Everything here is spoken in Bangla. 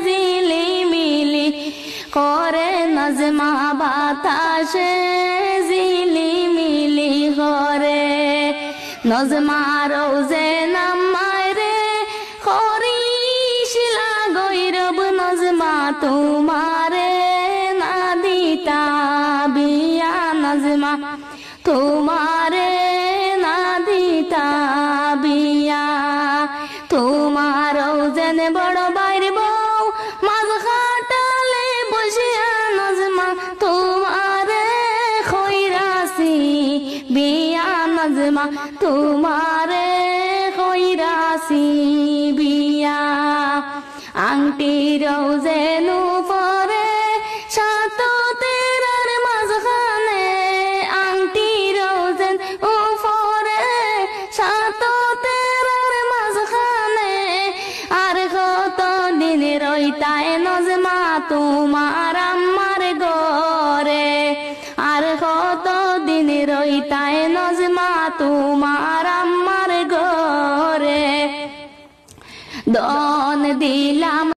ঝিলিমিলি করে নজমা বাতাসে ঝিলিমিলি করে নজমা রোজে নামায় রে করিসিলা গৈরব নজমা তোমারে না দিতা বিয়া নজমা তোমারে না দিতা বিয়া তোমারও যেন বড় বাইর বউ মাঝ খাটালে বসিয়া নজমা তোমারে খৈরাসি বিয়া নজমা তোমারে খৈরাসি বিয়া আংটিরও যেন পরে সাত তেরার মাঝখানে আংটিরও যেন উপরে সাত তেরার মাঝখানে আর কত দিন রইতায় নজমা তোমার আমার ঘরে আর কত দিন রইতায় নজমা তোমার আমার ঘরে দন দিলাম